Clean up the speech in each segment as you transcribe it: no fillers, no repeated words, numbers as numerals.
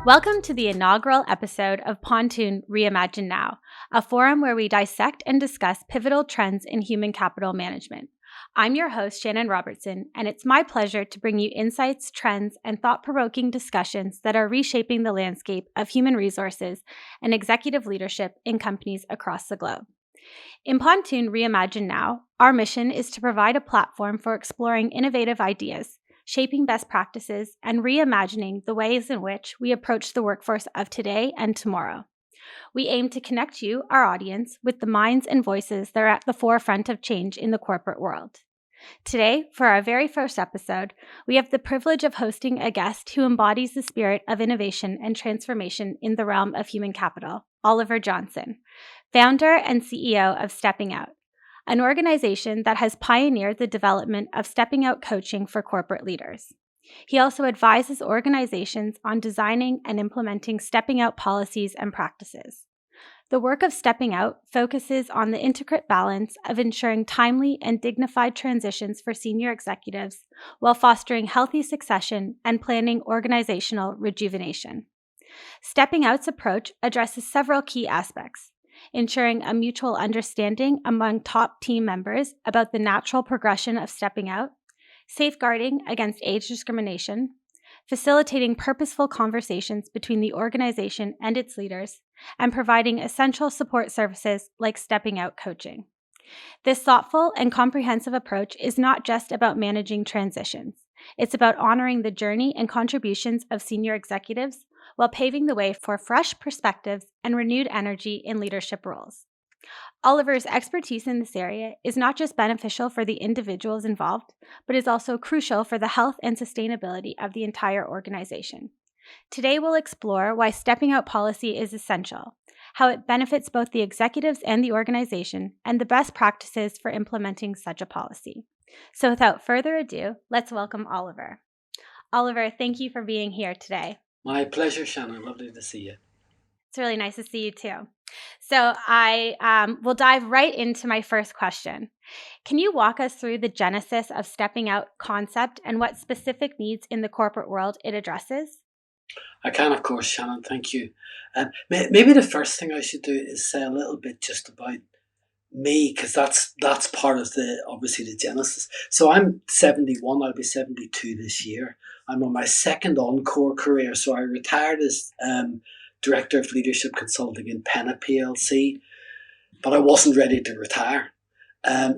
Welcome to the inaugural episode of Pontoon Reimagine Now, a forum where we dissect and discuss pivotal trends in human capital management. I'm your host, Shannon Robertson, and it's my pleasure to bring you insights, trends, and thought-provoking discussions that are reshaping the landscape of human resources and executive leadership in companies across the globe. In Pontoon Reimagine Now, our mission is to provide a platform for exploring innovative ideas, shaping best practices, and reimagining the ways in which we approach the workforce of today and tomorrow. We aim to connect you, our audience, with the minds and voices that are at the forefront of change in the corporate world. Today, for our very first episode, we have the privilege of hosting a guest who embodies the spirit of innovation and transformation in the realm of human capital, Oliver Johnston, founder and CEO of Stepping Out, an organization that has pioneered the development of stepping out coaching for corporate leaders. He also advises organizations on designing and implementing stepping out policies and practices. The work of Stepping Out focuses on the intricate balance of ensuring timely and dignified transitions for senior executives while fostering healthy succession and planning organizational rejuvenation. Stepping Out's approach addresses several key aspects: ensuring a mutual understanding among top team members about the natural progression of stepping out, safeguarding against age discrimination, facilitating purposeful conversations between the organization and its leaders, and providing essential support services like stepping out coaching. This thoughtful and comprehensive approach is not just about managing transitions. It's about honoring the journey and contributions of senior executives while paving the way for fresh perspectives and renewed energy in leadership roles. Oliver's expertise in this area is not just beneficial for the individuals involved, but is also crucial for the health and sustainability of the entire organization. Today, we'll explore why stepping out policy is essential, how it benefits both the executives and the organization, and the best practices for implementing such a policy. So without further ado, let's welcome Oliver. Oliver, thank you for being here today. My pleasure, Shannon. Lovely to see you. It's really nice to see you too. So I will dive right into my first question. Can you walk us through the genesis of stepping out concept and what specific needs in the corporate world it addresses? I can, of course, Shannon. Thank you. Maybe the first thing I should do is say a little bit just about me, because that's part of obviously the genesis. So I'm 71. I'll be 72 this year. I'm on my second encore career. So I retired as Director of Leadership Consulting in Penna PLC, but I wasn't ready to retire.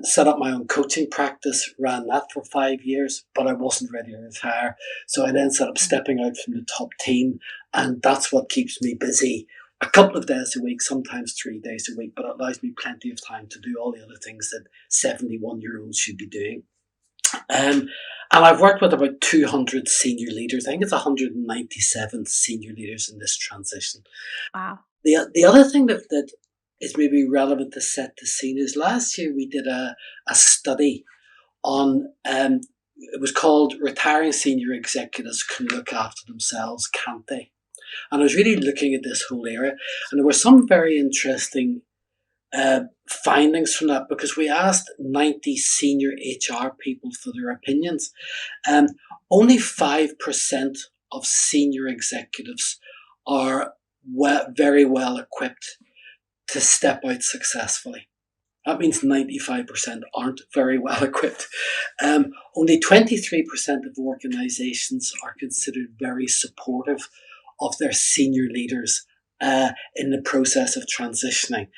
Set up my own coaching practice, ran that for 5 years, but I wasn't ready to retire. So I then set up Stepping Out from the top team, and that's what keeps me busy a couple of days a week, sometimes 3 days a week, but it allows me plenty of time to do all the other things that 71-year-olds should be doing. And I've worked with about 200 senior leaders. I think it's 197 senior leaders in this transition. Wow. The other thing that is maybe relevant to set the scene is last year we did a study on, it was called Retiring Senior Executives Can Look After Themselves, Can't They? And I was really looking at this whole area, and there were some very interesting findings from that, because we asked 90 senior HR people for their opinions. Only 5% of senior executives are very well equipped to step out successfully. That means 95% aren't very well equipped. Only 23% of organizations are considered very supportive of their senior leaders in the process of transitioning.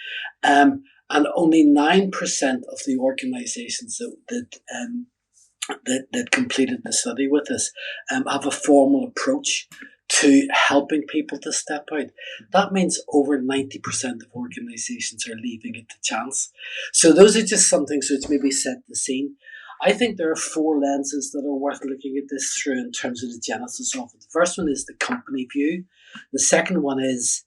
And only 9% of the organizations that completed the study with us have a formal approach to helping people to step out. That means over 90% of organizations are leaving it to chance. So those are just some things which maybe set the scene. I think there are 4 lenses that are worth looking at this through in terms of the genesis of it. The first one is the company view. The second one is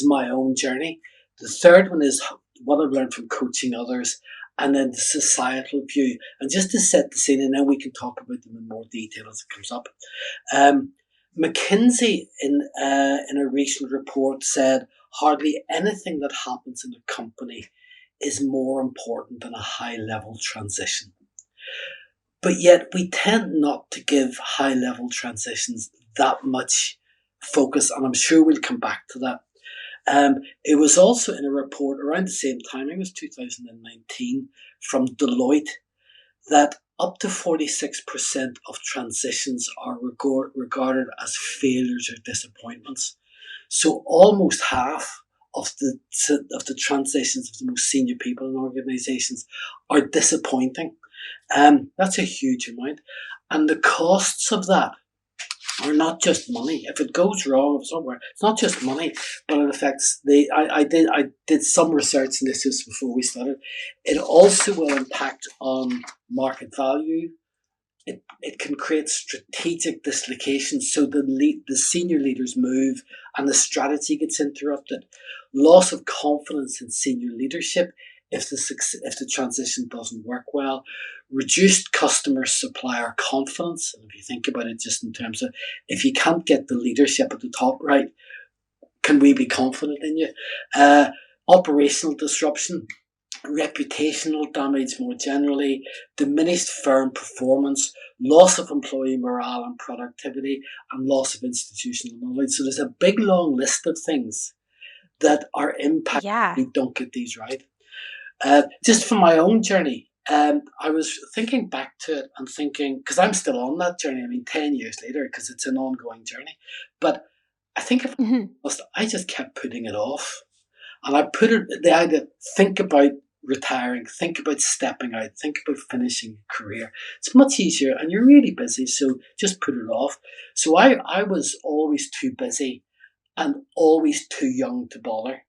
my own journey. The third one is what I've learned from coaching others. And then the societal view. And just to set the scene, and then we can talk about them in more detail as it comes up. McKinsey, in a recent report, said hardly anything that happens in a company is more important than a high-level transition. But yet we tend not to give high-level transitions that much focus, and I'm sure we'll come back to that. It was also in a report around the same time, it was 2019, from Deloitte, that up to 46% of transitions are regarded as failures or disappointments. So almost half of the transitions of the most senior people in organisations are disappointing. That's a huge amount. And the costs of that are not just money. If it goes wrong somewhere, it's not just money, but it affects the. I did some research in this just before we started. It also will impact on market value. It can create strategic dislocations, so the senior leaders move and the strategy gets interrupted. Loss of confidence in senior leadership if the transition doesn't work well. Reduced customer supplier confidence. And if you think about it, just in terms of if you can't get the leadership at the top right, can we be confident in you? Operational disruption, reputational damage more generally, diminished firm performance, loss of employee morale and productivity, and loss of institutional knowledge. So there's a big long list of things that are impacted Yeah. if we don't get these right. Just from my own journey, I was thinking back to it and thinking, because I'm still on that journey, 10 years later, because it's an ongoing journey. But I think if I just kept putting it off. And I put it, the idea, think about retiring, think about stepping out, think about finishing a career. It's much easier and you're really busy, so just put it off. So I was always too busy and always too young to bother.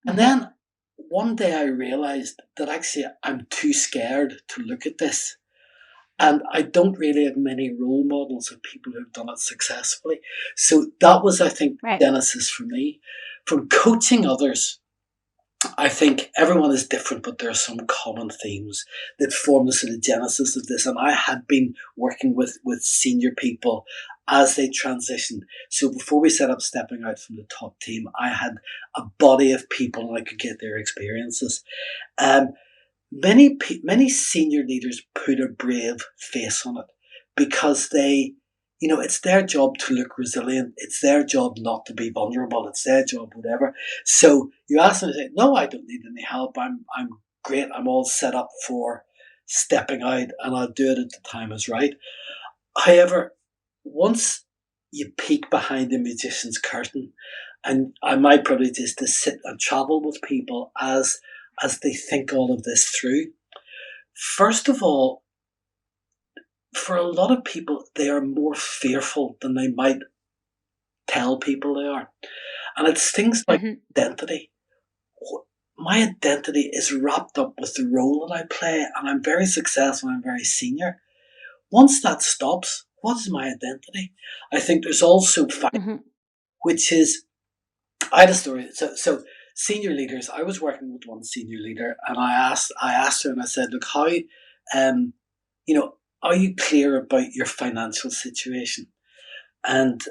And then one day I realized that actually I'm too scared to look at this. And I don't really have many role models of people who've done it successfully. So that was, I think, Right. genesis for me. From coaching others, I think everyone is different, but there are some common themes that form the sort of genesis of this. And I had been working with senior people as they transitioned. So before we set up stepping out from the top team, I had a body of people and I could get their experiences. Many senior leaders put a brave face on it because it's their job to look resilient. It's their job not to be vulnerable. It's their job, whatever. So you ask them to say, no, I don't need any help. I'm great. I'm all set up for stepping out and I'll do it at the time is right. However, once you peek behind the magician's curtain, and my privilege is to sit and travel with people as they think all of this through. First of all, for a lot of people, they are more fearful than they might tell people they are. And it's things like identity. My identity is wrapped up with the role that I play, and I'm very successful, I'm very senior. Once that stops, what is my identity? I think there's also which is, I had a story. So senior leaders, I was working with one senior leader and I asked her and I said, look, how, are you clear about your financial situation? And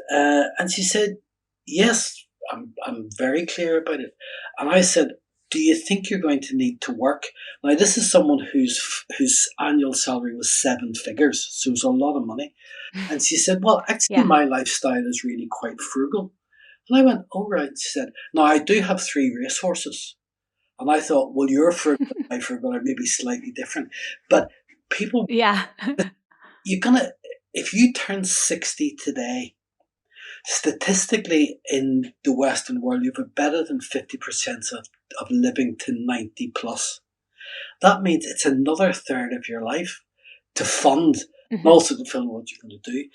she said, yes, I'm very clear about it. And I said, do you think you're going to need to work? Now, this is someone whose annual salary was 7 figures, so it's a lot of money. And she said, well, actually, my lifestyle is really quite frugal. And I went, oh, right. She said, now I do have 3 racehorses. And I thought, well, your frugal and my frugal are maybe slightly different. But people, if you turn 60 today, statistically in the Western world, you have better than 50% of living to 90 plus. That means it's another third of your life to fund and also to film what you're going to do.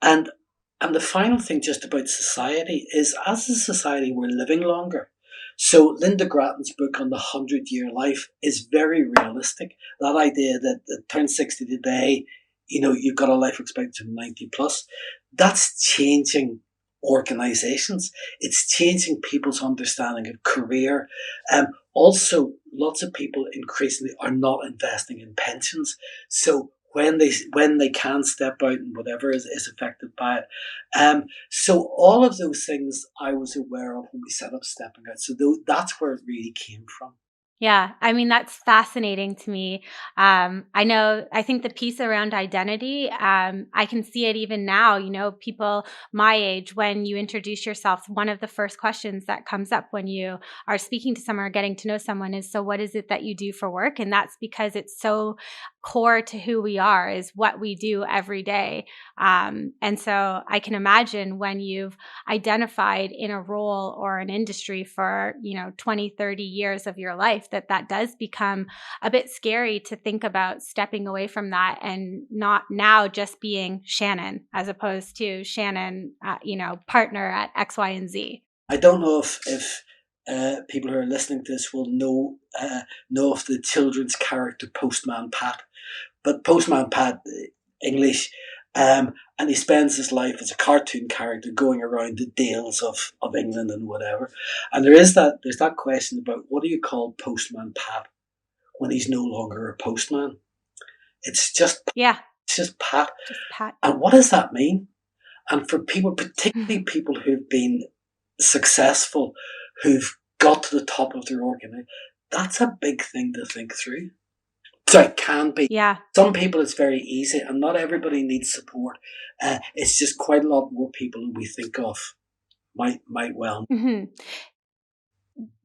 And the final thing just about society is, as a society, we're living longer. So Linda Grattan's book on the 100-year life is very realistic. That idea that turn 60 today, you've got a life expectancy of 90 plus. That's changing organizations. It's changing people's understanding of career. Also, lots of people increasingly are not investing in pensions. So when they can step out and whatever is affected by it. So all of those things I was aware of when we set up stepping out. So that's where it really came from. Yeah, I mean, that's fascinating to me. I think the piece around identity, I can see it even now, people my age, when you introduce yourself, one of the first questions that comes up when you are speaking to someone or getting to know someone is, so what is it that you do for work? And that's because it's so core to who we are, is what we do every day. And so I can imagine when you've identified in a role or an industry for 20, 30 years of your life, that does become a bit scary to think about stepping away from that and not now just being Shannon as opposed to Shannon, partner at X, Y, and Z. I don't know if people who are listening to this will know of the children's character Postman Pat, but Postman Pat, English, and he spends his life as a cartoon character going around the dales of England and whatever. And there's that question about, what do you call Postman Pat when he's no longer a postman? It's just Yeah, it's just Pat. just Pat. And what does that mean? And for people, particularly people who've been successful, who've got to the top of their organization, that's a big thing to think through. So it can be. Yeah. Some people it's very easy, and not everybody needs support. It's just quite a lot more people than we think of might well. Hmm.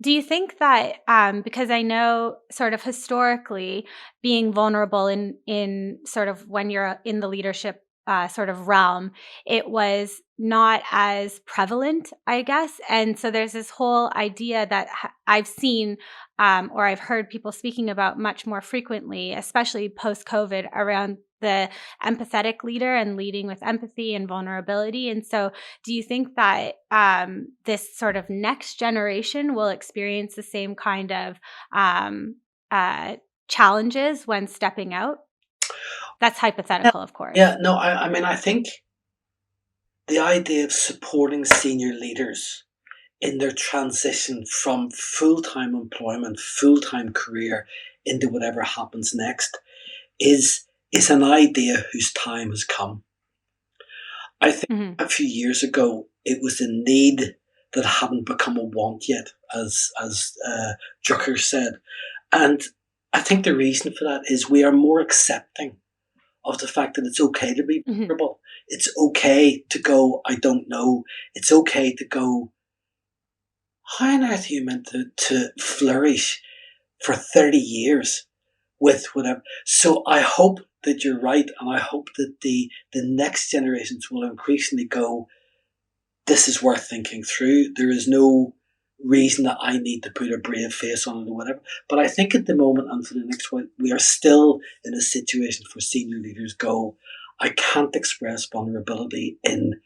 Do you think that, because I know sort of historically being vulnerable in sort of when you're in the leadership sort of realm, it was not as prevalent, I guess. And so there's this whole idea that I've seen, or I've heard people speaking about much more frequently, especially post COVID, around the empathetic leader and leading with empathy and vulnerability. And so do you think that this sort of next generation will experience the same kind of um, uh, challenges when stepping out? That's Yeah, hypothetical, of course. yeah. No, I mean, I think the idea of supporting senior leaders in their transition from full-time employment, full-time career into whatever happens next is an idea whose time has come. I think Hmm. a few years ago it was a need that hadn't become a want yet, as Drucker said, and I think the reason for that is we are more accepting of the fact that it's okay to be Hmm. vulnerable. It's okay to go, I don't know. It's okay to go, how on earth are you meant to flourish for 30 years with whatever? So I hope that you're right, and I hope that the next generations will increasingly go, this is worth thinking through. There is no reason that I need to put a brave face on it or whatever. But I think at the moment and for the next while, we are still in a situation for senior leaders go, I can't express vulnerability in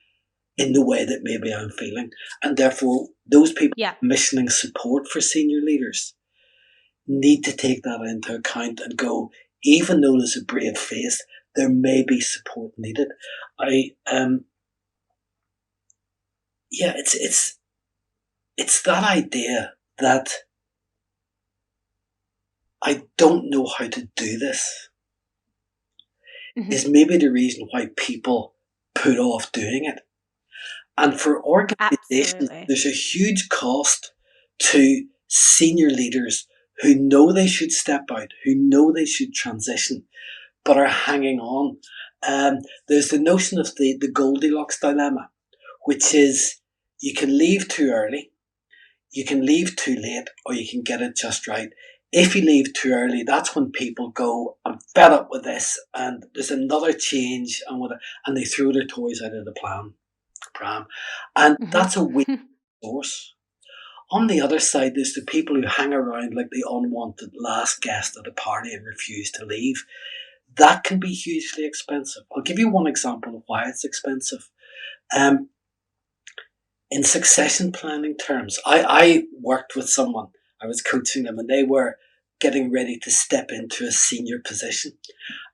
the way that maybe I'm feeling. And therefore, those people Yeah. commissioning support for senior leaders need to take that into account and go, even though there's a brave face, there may be support needed. I yeah, it's that idea that I don't know how to do this Hmm. is maybe the reason why people put off doing it. And for organizations, Absolutely. there's a huge cost to senior leaders who know they should step out, who know they should transition, but are hanging on. There's the notion of the Goldilocks dilemma, which is you can leave too early, you can leave too late, or you can get it just right. If you leave too early, that's when people go, I'm fed up with this, and there's another change, and they throw their toys out of the pram. And Hmm. that's a weak source. On the other side, there's the people who hang around like the unwanted last guest at a party and refuse to leave. That can be hugely expensive. I'll give you one example of why it's expensive. Um, in succession planning terms, I worked with someone, I was coaching them, and they were getting ready to step into a senior position.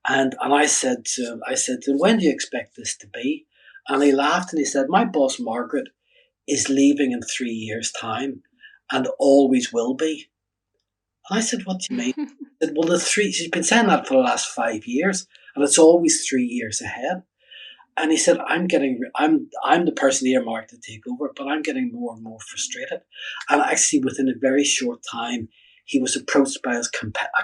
And I said to him, when do you expect this to be? And he laughed and he said, my boss, Margaret, is leaving in 3 years' time and always will be. And I said, what do you mean? He said, well, she's been saying that for the last 5 years and it's always 3 years ahead. And he said, I'm the person earmarked to take over, but I'm getting more and more frustrated. And actually, within a very short time, he was approached by a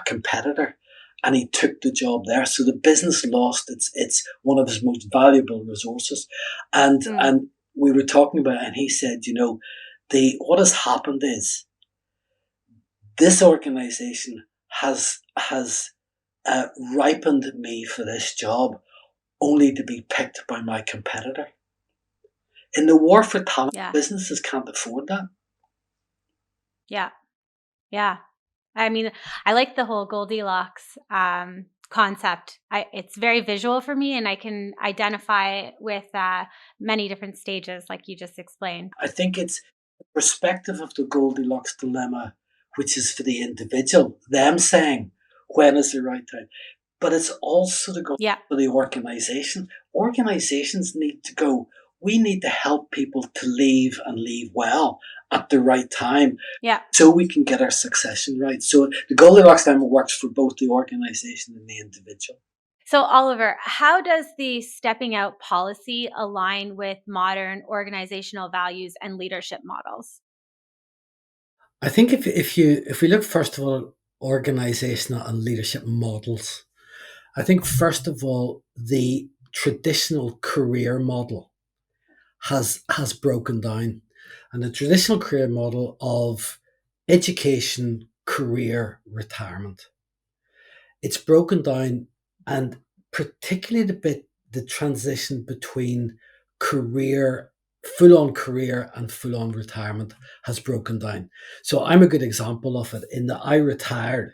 competitor, and he took the job there. So the business lost its one of his most valuable resources. And we were talking about it, and he said, the what has happened is this organization has ripened me for this job, only to be picked by my competitor. In the war for talent, businesses can't afford that. Yeah. Yeah. I mean, I like the whole Goldilocks concept. It's very visual for me, and I can identify with many different stages, like you just explained. I think it's the perspective of the Goldilocks dilemma, which is for the individual, them saying, when is the right time? But it's also to go for the organization. Organizations need to go, we need to help people to leave and leave well at the right time. So we can get our succession right. So the Goldilocks dilemma works for both the organization and the individual. So, Oliver, how does the stepping out policy align with modern organizational values and leadership models? I think if we look first of all organizational and leadership models, I think first of all the traditional career model has broken down, and the traditional career model of education, career, retirement, it's broken down, and particularly the transition between career, full on career and full on retirement has broken down. So I'm a good example of it in that I retired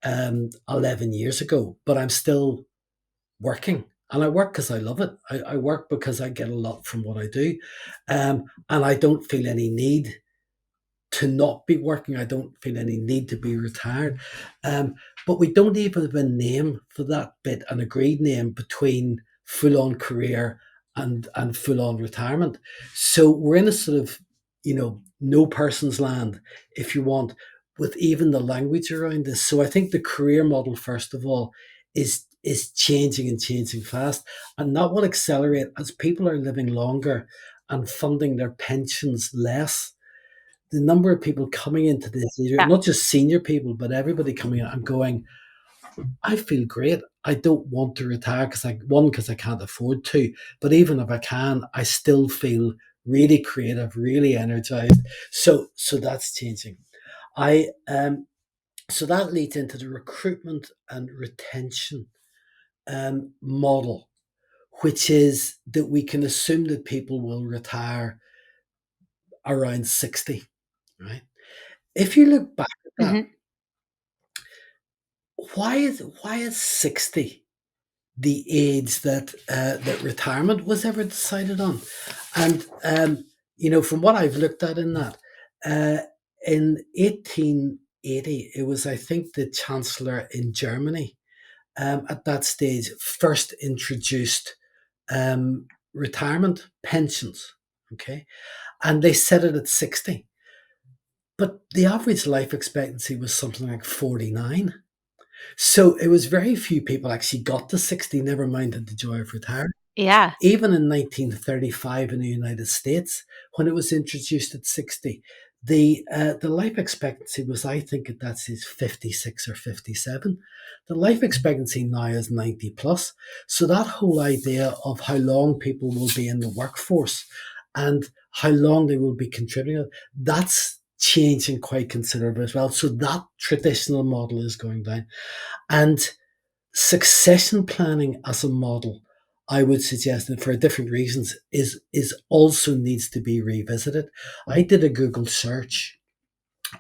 11 years ago, but I'm still working. And I work because I love it. I work because I get a lot from what I do. And I don't feel any need to not be working. I don't feel any need to be retired. But we don't even have a name for that bit, an agreed name between full on career and full on retirement. So we're in a sort of, no person's land, if you want, with even the language around this. So I think the career model, first of all, is changing and changing fast. And that will accelerate as people are living longer and funding their pensions less. The number of people coming into this area, not just senior people, but everybody coming in and going, I feel great. I don't want to retire because I can't afford to. But even if I can, I still feel really creative, really energized. So that's changing. So that leads into the recruitment and retention model, which is that we can assume that people will retire around 60, right? If you look back at that, why is 60 the age that retirement was ever decided on? And from what I've looked at in that, in 1880, it was, I think, the chancellor in Germany at that stage first introduced retirement pensions. Okay, and they set it at 60. But the average life expectancy was something like 49. So it was very few people actually got to 60, never mind had the joy of retiring. Yeah. Even in 1935 in the United States, when it was introduced at 60, the life expectancy was, I think, at that stage 56 or 57. The life expectancy now is 90 plus. So that whole idea of how long people will be in the workforce and how long they will be contributing, that's changing quite considerably as well. So that traditional model is going down. And succession planning as a model, I would suggest, and for different reasons, is also needs to be revisited. I did a Google search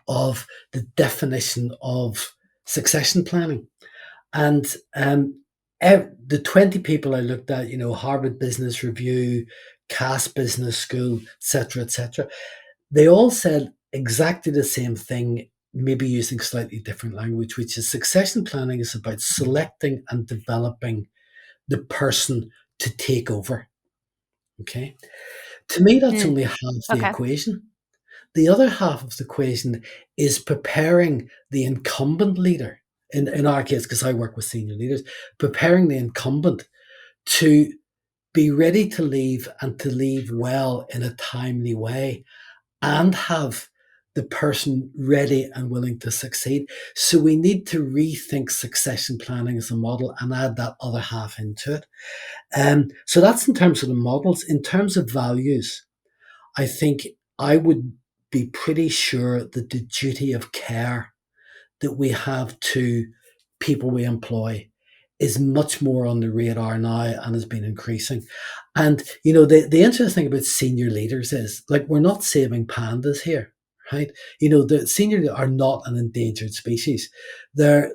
of the definition of succession planning, and the 20 people I looked at, Harvard Business Review, Cass Business School, etc., they all said exactly the same thing, maybe using slightly different language, which is succession planning is about selecting and developing the person to take over. Okay. To me, that's only half the equation. The other half of the equation is preparing the incumbent leader, in our case, because I work with senior leaders, preparing the incumbent to be ready to leave and to leave well in a timely way and have the person ready and willing to succeed. So we need to rethink succession planning as a model and add that other half into it. So that's in terms of the models. In terms of values, I think I would be pretty sure that the duty of care that we have to people we employ is much more on the radar now and has been increasing. And the interesting thing about senior leaders is, like, we're not saving pandas here, right? The senior are not an endangered species. They're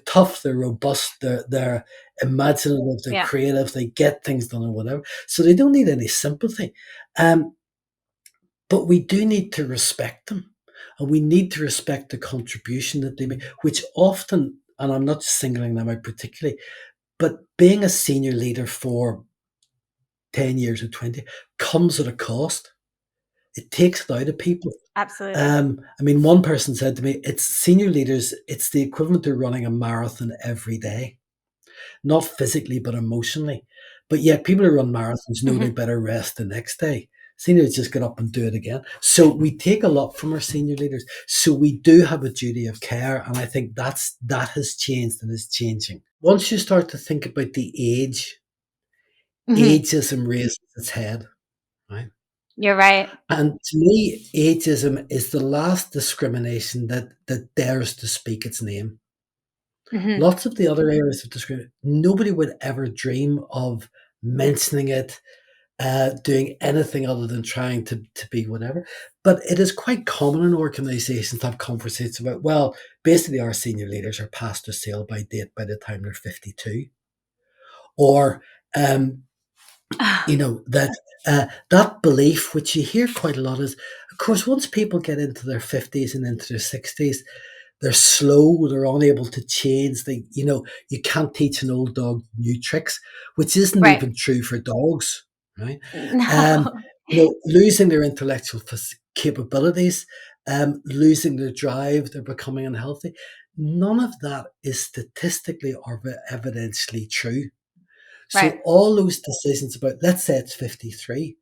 tough, they're robust, they're imaginative, they're Yeah. creative, they get things done or whatever. So they don't need any sympathy. Um, but we do need to respect them. And we need to respect the contribution that they make, which often, and I'm not singling them out particularly, but being a senior leader for 10 years or 20 comes at a cost. It takes it out of people. Absolutely. One person said to me, it's senior leaders, it's the equivalent to running a marathon every day, not physically, but emotionally. But yet people who run marathons know they Mhm. better rest the next day. Seniors just get up and do it again. So we take a lot from our senior leaders. So we do have a duty of care. And I think that has changed and is changing. Once you start to think about the Mhm. ageism raises its head, right? You're right. And to me, ageism is the last discrimination that dares to speak its name. Mhm. Lots of the other areas of discrimination, nobody would ever dream of mentioning it, doing anything other than trying to be whatever. But it is quite common in organizations to have conversations about, well, basically our senior leaders are past their sale by date by the time they're 52. Or, um, that belief, which you hear quite a lot, is, of course, once people get into their 50s and into their 60s, they're slow, they're unable to change. You can't teach an old dog new tricks, which isn't Right. even true for dogs, right? Um, No. losing their intellectual capabilities, losing their drive, they're becoming unhealthy. None of that is statistically or evidentially true. Right. So all those decisions about, let's say it's 53,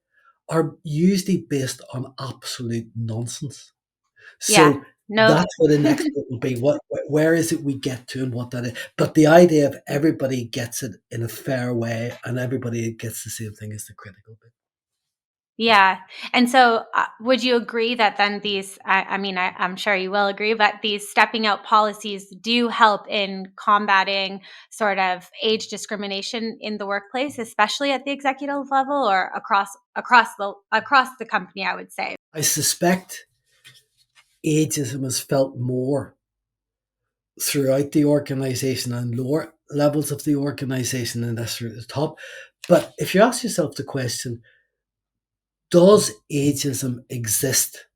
are usually based on absolute nonsense. Yeah. So No. that's what the next bit will be. Where is it we get to and what that is? But the idea of everybody gets it in a fair way and everybody gets the same thing is the critical bit. Yeah. And so, would you agree that then I'm sure you will agree, but these stepping out policies do help in combating sort of age discrimination in the workplace, especially at the executive level or across the company, I would say. I suspect ageism is felt more throughout the organization and lower levels of the organization than necessarily at the top. But if you ask yourself the question, does ageism exist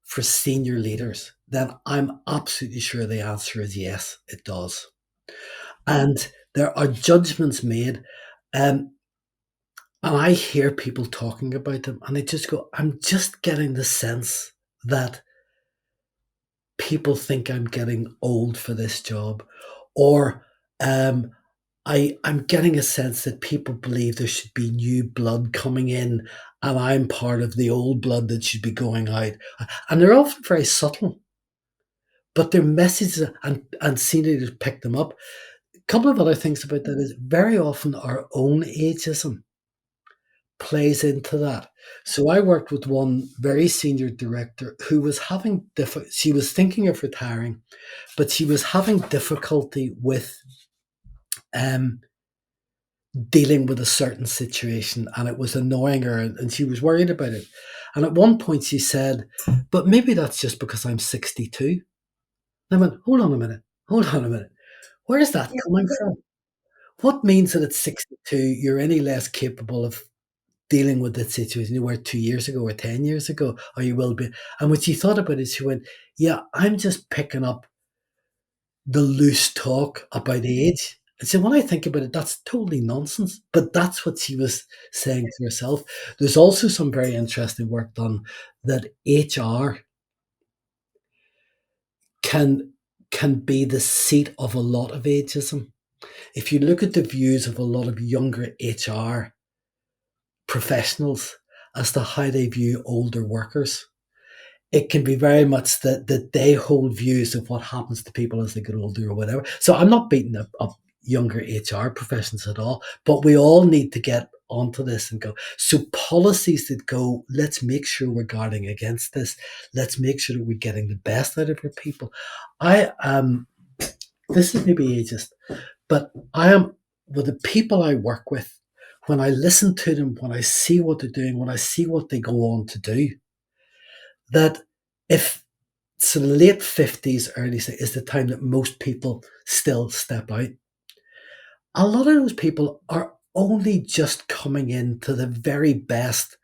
for senior leaders? Then I'm absolutely sure the answer is yes, it does. And there are judgments made. Um, and I hear people talking about them, and I just go, I'm just getting the sense that people think I'm getting old for this job, or um, I'm getting a sense that people believe there should be new blood coming in, and I'm part of the old blood that should be going out. And they're often very subtle, but their messages and seniors pick them up. A couple of other things about that is very often our own ageism plays into that. So I worked with one very senior director who was having she was thinking of retiring, but she was having difficulty with um, dealing with a certain situation, and it was annoying her, and she was worried about it. And at one point she said, but maybe that's just because I'm 62. And I went, hold on a minute. Where is that coming from? What means that at 62 you're any less capable of dealing with that situation you were 2 years ago or 10 years ago, or you will be? And when she thought about it, she went, yeah, I'm just picking up the loose talk about age. And so when I think about it, that's totally nonsense. But that's what she was saying to herself. There's also some very interesting work done that HR can be the seat of a lot of ageism. If you look at the views of a lot of younger HR professionals as to how they view older workers, it can be very much that they hold views of what happens to people as they get older or whatever. So I'm not beating up younger HR professions at all, but we all need to get onto this and go. So policies that go, let's make sure we're guarding against this. Let's make sure that we're getting the best out of our people. I this is maybe ageist, but I am with the people I work with. When I listen to them, when I see what they're doing, when I see what they go on to do, that if so the late 50s, early is the time that most people still step out. A lot of those people are only just coming into the very best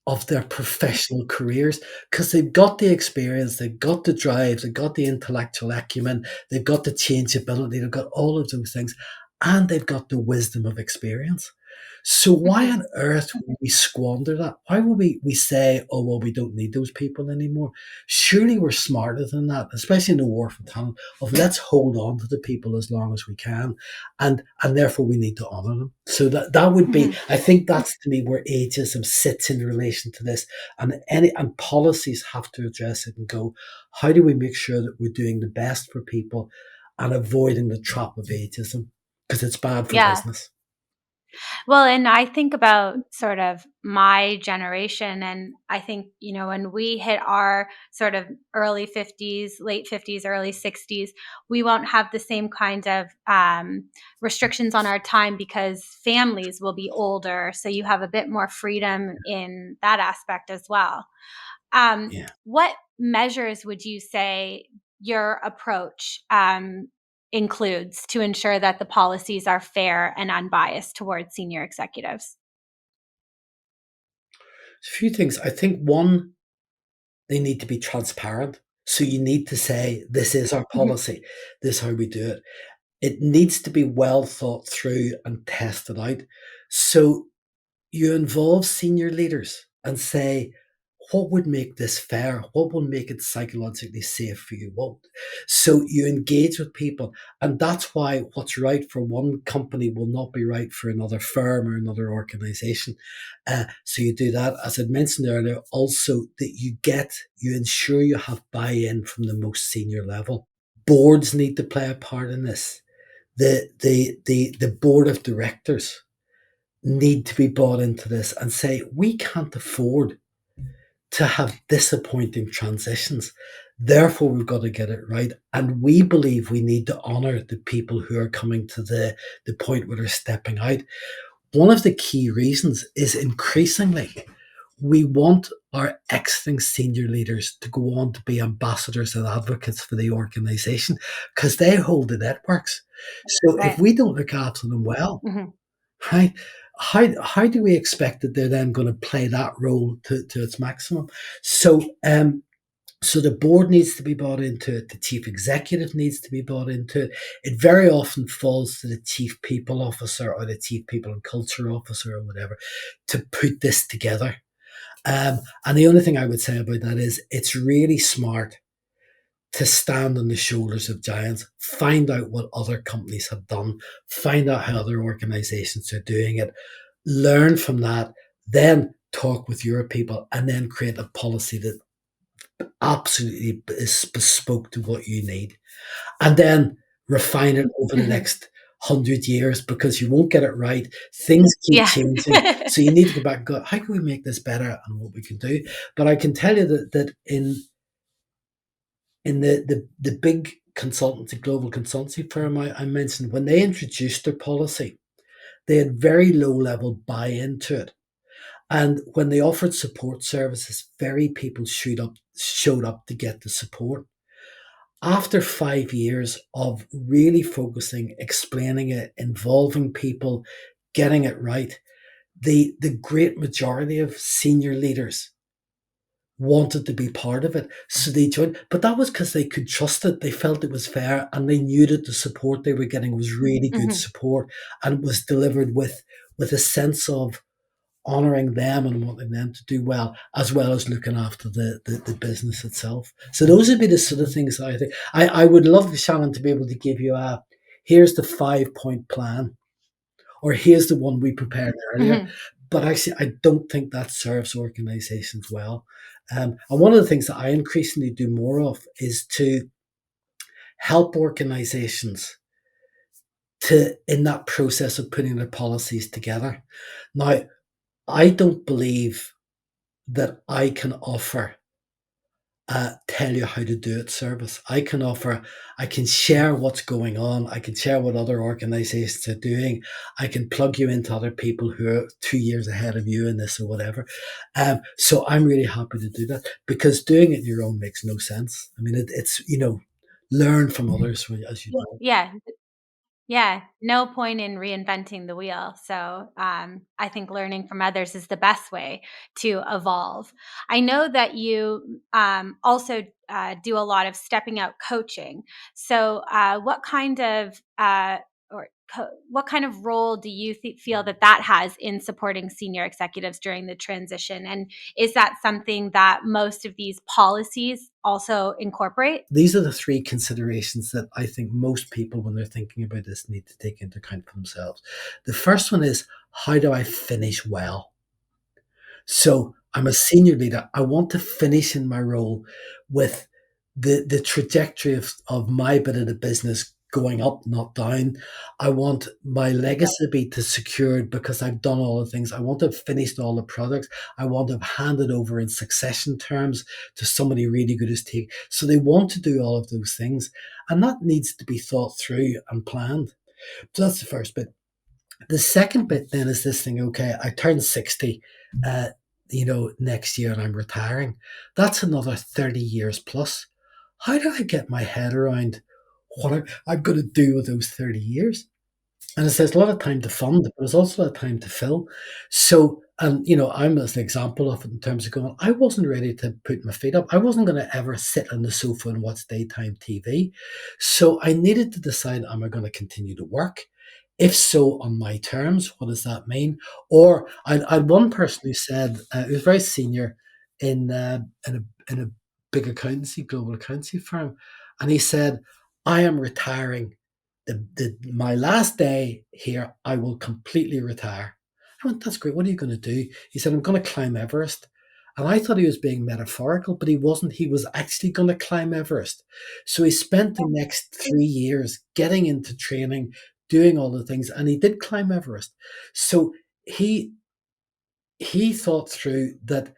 of their professional careers because they've got the experience, they've got the drive, they've got the intellectual acumen, they've got the changeability, they've got all of those things, and they've got the wisdom of experience. So why Mhm. on earth would we squander that? Why would we say, oh well, we don't need those people anymore? Surely we're smarter than that, especially in the war for talent, of let's hold on to the people as long as we can, and therefore we need to honour them. So that would be, Mhm. I think that's to me where ageism sits in relation to this, and policies have to address it and go, how do we make sure that we're doing the best for people and avoiding the trap of ageism because it's bad for Yeah. business. Well, and I think about sort of my generation, and I think, when we hit our sort of early 50s, late 50s, early 60s, we won't have the same kind of restrictions on our time because families will be older. So you have a bit more freedom in that aspect as well. Yeah. What measures would you say your approach includes to ensure that the policies are fair and unbiased towards senior executives? A few things. I think one, they need to be transparent. So you need to say, this is our Mhm. policy, this is how we do it. It needs to be well thought through and tested out. So you involve senior leaders and say, what would make this fair? What will make it psychologically safe for you? What? So you engage with people, and that's why what's right for one company will not be right for another firm or another organization. So you do that, as I mentioned earlier. Also, that you ensure you have buy-in from the most senior level. Boards need to play a part in this. The board of directors need to be bought into this and say, we can't afford to have disappointing transitions. Therefore, we've got to get it right. And we believe we need to honour the people who are coming to the point where they're stepping out. One of the key reasons is increasingly we want our exiting senior leaders to go on to be ambassadors and advocates for the organisation because they hold the networks. So if Right. we don't look after them well, Mhm. right? How do we expect that they're then going to play that role to its maximum? So the board needs to be bought into it. The chief executive needs to be bought into it. It very often falls to the chief people officer or the chief people and culture officer or whatever to put this together. And the only thing I would say about that is it's really smart to stand on the shoulders of giants, find out what other companies have done, find out how other organizations are doing it, learn from that, then talk with your people, and then create a policy that absolutely is bespoke to what you need. And then refine it over the Mhm. next 100 years because you won't get it right. Things keep Yeah. changing. So you need to go back and go, how can we make this better and what we can do? But I can tell you that in the big consultancy, global consultancy firm I mentioned, when they introduced their policy, they had very low level buy into it. And when they offered support services, very people showed up to get the support. After 5 years of really focusing, explaining it, involving people, getting it right, the great majority of senior leaders wanted to be part of it. So they joined. But that was because they could trust it. They felt it was fair and they knew that the support they were getting was really good Mhm. support and was delivered with a sense of honouring them and wanting them to do well as looking after the business itself. So those would be the sort of things that I think. I would love, Shannon, to be able to give you a here's the 5 point plan or here's the one we prepared earlier. Mhm. But actually, I don't think that serves organizations well. And one of the things that I increasingly do more of is to help organizations to in that process of putting their policies together. Now, I don't believe that I can offer tell you how to do it service. I can share what's going on. I can share what other organizations are doing. I can plug you into other people who are 2 years ahead of you in this or whatever. So I'm really happy to do that because doing it your own makes no sense. I mean, it's, learn from others as you do. Yeah. Yeah, no point in reinventing the wheel. So I think learning from others is the best way to evolve. I know that you also do a lot of stepping out coaching. So what kind of role do you feel that has in supporting senior executives during the transition? And is that something that most of these policies also incorporate? These are the three considerations that I think most people, when they're thinking about this, need to take into account for themselves. The first one is, how do I finish well? So I'm a senior leader. I want to finish in my role with the trajectory of my bit of the business going up, not down. I want my legacy to be to secured because I've done all the things. I want to have finished all the products. I want to have handed over in succession terms to somebody really good as take. So they want to do all of those things. And that needs to be thought through and planned. So that's the first bit. The second bit then is this thing, okay, I turn 60, uh, next year and I'm retiring. That's another 30 years plus. How do I get my head around what I'm going to do with those 30 years? And it says a lot of time to fund, but there's also a lot of time to fill. So, and I'm as an example of it in terms of going, I wasn't ready to put my feet up. I wasn't going to ever sit on the sofa and watch daytime TV. So I needed to decide, am I going to continue to work? If so, on my terms, what does that mean? Or I had one person who said, who was very senior in a big accountancy, global accountancy firm, and he said, I am retiring my last day here, I will completely retire. I went, that's great. What are you going to do? He said, I'm going to climb Everest. And I thought he was being metaphorical, but he wasn't. He was actually going to climb Everest. So he spent the next 3 years getting into training, doing all the things, and he did climb Everest. So he he thought through that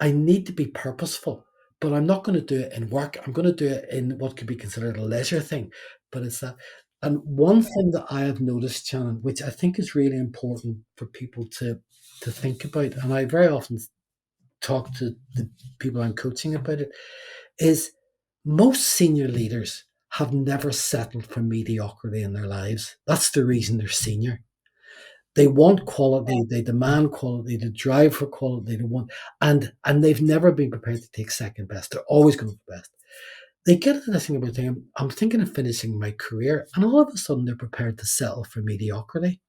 I need to be purposeful, but I'm not going to do it in work. I'm going to do it in what could be considered a leisure thing. But it's that. And one thing that I have noticed, Shannon, which I think is really important for people to think about, and I very often talk to the people I'm coaching about it, is most senior leaders have never settled for mediocrity in their lives. That's the reason they're senior. They want quality, they demand quality, they drive for quality, they want and they've never been prepared to take second best. They're always going to be best. They get to this thing about saying, I'm thinking of finishing my career, and all of a sudden they're prepared to settle for mediocrity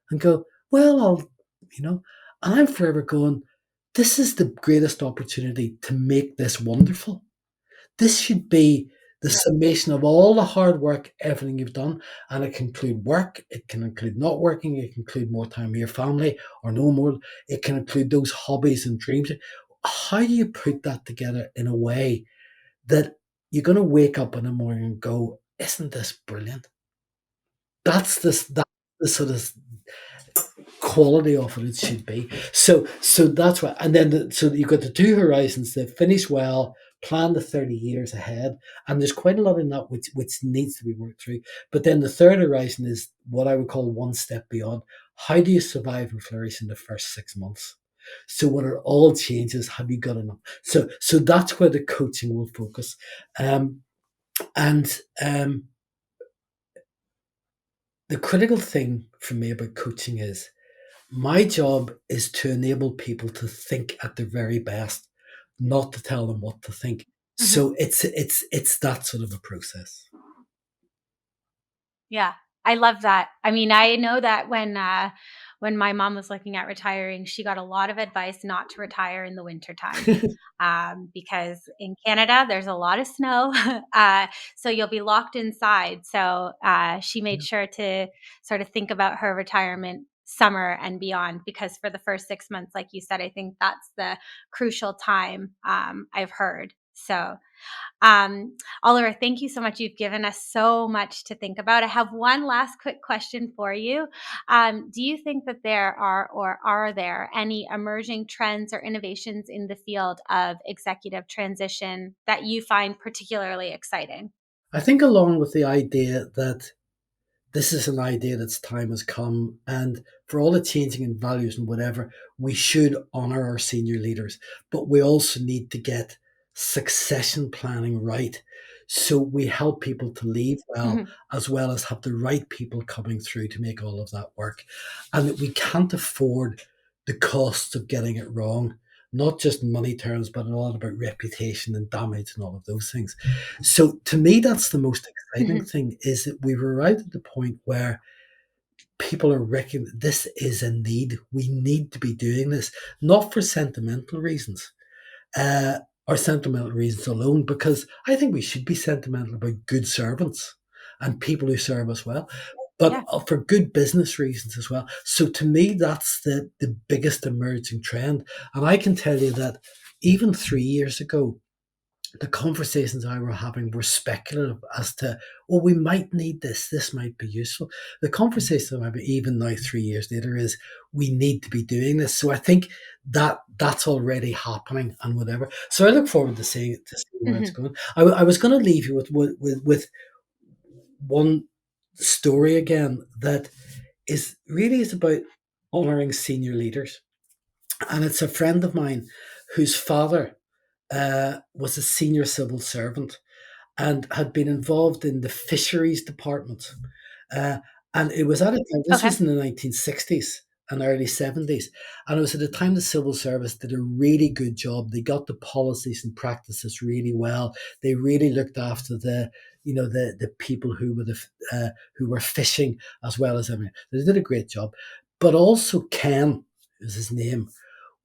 and go, well, you know, and I'm forever going, this is the greatest opportunity to make this wonderful. This should be the summation of all the hard work, everything you've done. And it can include work, it can include not working, it can include more time with your family or no more. It can include those hobbies and dreams. How do you put that together in a way that you're going to wake up in the morning and go, isn't this brilliant? That's the sort of quality of it should be. So that's what, and then so you've got the two horizons: that finish well, plan the 30 years ahead, and there's quite a lot in that which needs to be worked through. But then the third horizon is what I would call one step beyond. How do you survive and flourish in the first 6 months? So when it all changes, have you got enough? So that's where the coaching will focus. Um, and the critical thing for me about coaching is my job is to enable people to think at their very best, not to tell them what to think. Mhm. So it's that sort of a process. Yeah, I love that. I mean, I know that when my mom was looking at retiring, she got a lot of advice not to retire in the wintertime. Because in Canada, there's a lot of snow. So you'll be locked inside. So she made sure to sort of think about her retirement summer and beyond, because for the first 6 months, like you said, I think that's the crucial time, I've heard. So Oliver, thank you so much. You've given us so much to think about. I have one last quick question for you. Do you think that there are, or are there any emerging trends or innovations in the field of executive transition that you find particularly exciting? I think along with the idea that this is an idea that's time has come, and for all the changing in values and whatever, we should honor our senior leaders, but we also need to get succession planning right, so we help people to leave Mhm. well as have the right people coming through to make all of that work, and that we can't afford the costs of getting it wrong, not just in money terms, but a lot about reputation and damage and all of those things. So to me, that's the most exciting Mhm. thing, is that we've arrived at the point where people are recognizing this is a need. We need to be doing this, not for sentimental reasons, uh, or sentimental reasons alone, because I think we should be sentimental about good servants and people who serve us well, but Yeah. for good business reasons as well. So to me, that's the biggest emerging trend. And I can tell you that even 3 years ago, the conversations I were having were speculative as to, oh, we might need this. This might be useful. The conversation I'm having, even now, 3 years later, is we need to be doing this. So I think that that's already happening and whatever. So I look forward to seeing it, to seeing where it's Mhm. going. I was going to leave you with one story again that is about honoring senior leaders, and it's a friend of mine whose father was a senior civil servant and had been involved in the fisheries department. Uh, and it was at a time, this Okay. was in the 1960s and early 70s. And it was at a time the civil service did a really good job. They got the policies and practices really well. They really looked after the people who were who were fishing as well as everything. They did a great job. But also Ken is his name,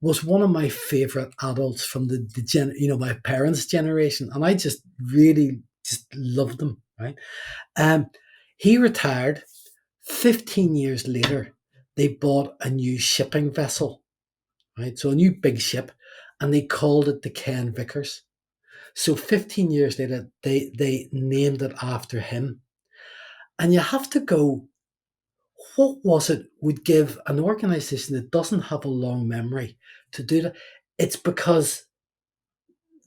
was one of my favorite adults from my parents' generation, and I just really just loved them. Right, um, he retired. 15 years later, they bought a new shipping vessel, right? So a new big ship, and they called it the Ken Vickers. So 15 years later, they named it after him. And you have to go, what was it would give an organization that doesn't have a long memory to do that? It's because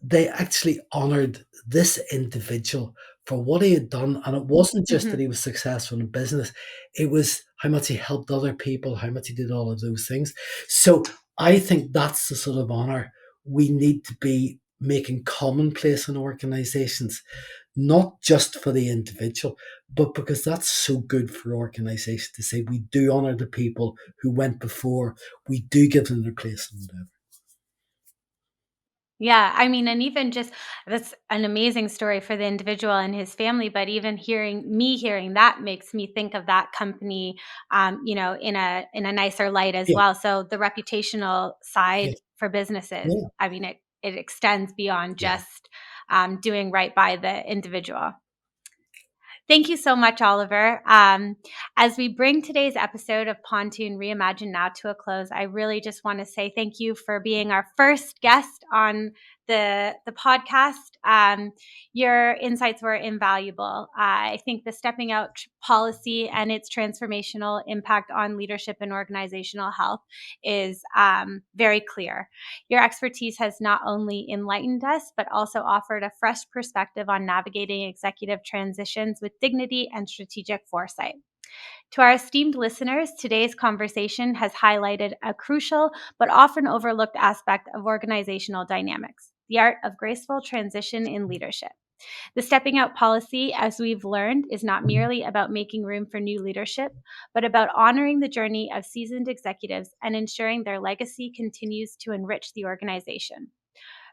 they actually honored this individual for what he had done. And it wasn't just that Mhm. he was successful in business, it was how much he helped other people, how much he did all of those things. So I think that's the sort of honor we need to be making commonplace in organizations, not just for the individual, but because that's so good for organizations to say we do honor the people who went before, we do give them their place and whatever. Yeah, I mean, and even just that's an amazing story for the individual and his family. But even hearing that makes me think of that company, in a nicer light as Yeah, well. So the reputational yeah, side for businesses, yeah, I mean, it extends beyond yeah. just doing right by the individual. Thank you so much, Oliver. As we bring today's episode of Pontoon Reimagine Now to a close, I really just want to say thank you for being our first guest on the podcast. Your insights were invaluable. I think the stepping out policy and its transformational impact on leadership and organizational health is very clear. Your expertise has not only enlightened us, but also offered a fresh perspective on navigating executive transitions with dignity and strategic foresight. To our esteemed listeners, today's conversation has highlighted a crucial but often overlooked aspect of organizational dynamics: the art of graceful transition in leadership. The stepping out policy, as we've learned, is not merely about making room for new leadership, but about honoring the journey of seasoned executives and ensuring their legacy continues to enrich the organization.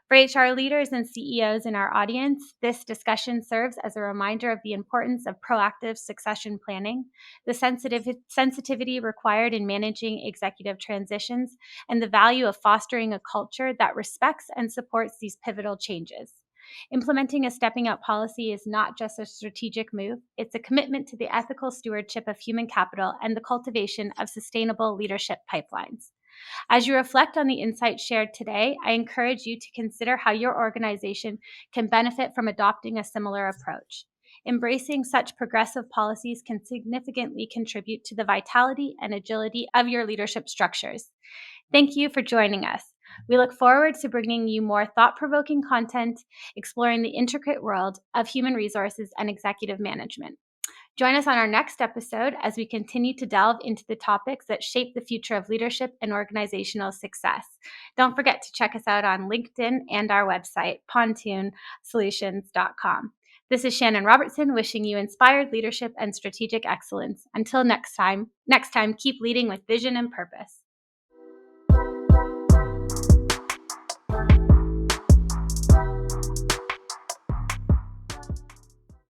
For HR leaders and CEOs in our audience, this discussion serves as a reminder of the importance of proactive succession planning, the sensitivity required in managing executive transitions, and the value of fostering a culture that respects and supports these pivotal changes. Implementing a stepping up policy is not just a strategic move, it's a commitment to the ethical stewardship of human capital and the cultivation of sustainable leadership pipelines. As you reflect on the insights shared today, I encourage you to consider how your organization can benefit from adopting a similar approach. Embracing such progressive policies can significantly contribute to the vitality and agility of your leadership structures. Thank you for joining us. We look forward to bringing you more thought-provoking content, exploring the intricate world of human resources and executive management. Join us on our next episode as we continue to delve into the topics that shape the future of leadership and organizational success. Don't forget to check us out on LinkedIn and our website, pontoonsolutions.com. This is Shannon Robertson wishing you inspired leadership and strategic excellence. Until next time, keep leading with vision and purpose.